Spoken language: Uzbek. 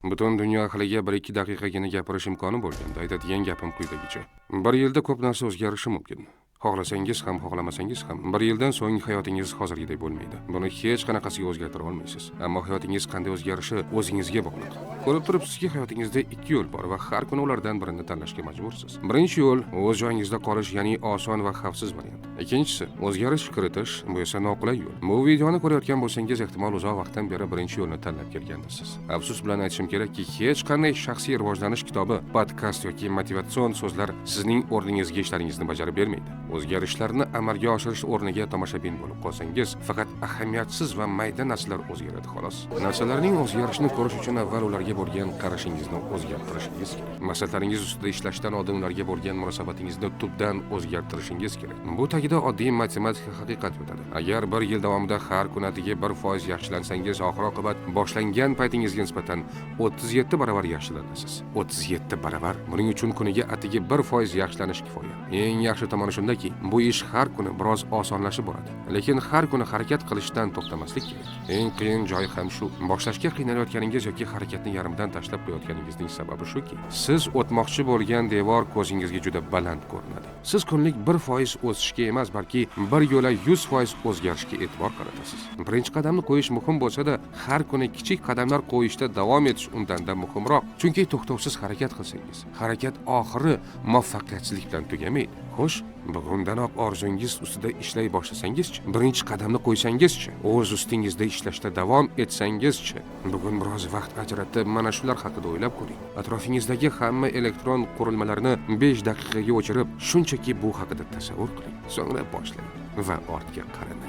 Butun dunyo ahliga 1-2 daqiqagina gapirish imkoni bo'lganda aytadigan gapim quyidagicha. 1 yilda ko'p narsa o'zgarishi mumkin. Xohlasangiz ham, xohlamasangiz ham 1 yildan so'ng hayotingiz hozirgidek bo'lmaydi. Buni hech qanaqasiga o'zgartira olmaysiz. Ammo hayotingiz qanday o'zgarishi o'zingizga bog'liq. Ko'rib turibsizki, hayotingizda 2 yo'l bor va har kuni ulardan birini tanlashga majbursiz. Birinchi yo'l o'z joyingizda qolish, ya'ni oson va xavfsiz variant. Ikkinchisi o'zgarish kiritish, bu esa noqulay yo'l. Bu videoni ko'rayotgan bo'lsangiz, ehtimol uzoq vaqtdan beri birinchi yo'lni tanlab kelgandirsiz. Afsus bilan aytishim kerakki, hech qanday shaxsiy rivojlanish kitobi, podkast yoki motivatsion so'zlar sizning o'rningizga ishlaringizni bajarib bermaydi. O'zgarishlarni amalga oshirish o'rniga tomoshabin bo'lib qolsangiz, faqat ahamiyatsiz va mayda narsalar o'zgaradi xolos. Narsalarning o'zgarishini ko'rish uchun avval ularga bo'lgan qarashingizni o'zgartirishingiz kerak. Maqsadlaringiz ustida ishlashdan oldin ularga bo'lgan munosabatingizni tubdan o'zgartirishingiz kerak. Bu tagida oddiy matematika haqiqat yotadi. Agar 1 yil davomida har kuni atigi 1% yaxshilansangiz, oxir-oqibat boshlangan paytingizga nisbatan 37 baravar yaxshilanasiz. 37 baravar. Buning uchun kuniga atigi 1% yaxshilanish kifoya. Eng yaxshi tomoni shundaki, bu ish har kuni biroz osonlashib boradi. Lekin har kuni harakat qilishdan to'xtamaslik kerak. Eng qiyin joyi ham shu. Boshlashga qiynalayotganingiz yoki harakatni yarmidan tashlab qo'yayotganingizning sababi shuki, siz o'tmoqchi bo'lgan devor ko'zingizga juda baland ko'rinadi. Siz kunlik 1% o'sishga emas, balki bir yo'la 100% o'zgarishga e'tibor qaratasiz. Birinchi qadamni qo'yish muhim bo'lsa-da, har kuni kichik qadamlar qo'yishda davom etish undan-da muhimroq. Chunki to'xtovsiz harakat qilsangiz, harakat oxiri muvaffaqiyatsizlik bilan tugamaydi. Xo'sh, bugundanoq orzungiz ustida ishlay boshlasangiz-chi, birinchi qadamni qo'ysangiz-chi, o'z ustingizda ishlashda davom etsangizchi, bugun biroz vaqt ajratib mana shular haqida o'ylab ko'ring. Atrofingizdagi hamma elektron qurilmalarni 5 daqiqaga o'chirib, shunchaki bu haqida tasavvur qiling. So'ngra boshlang va ortga qarang.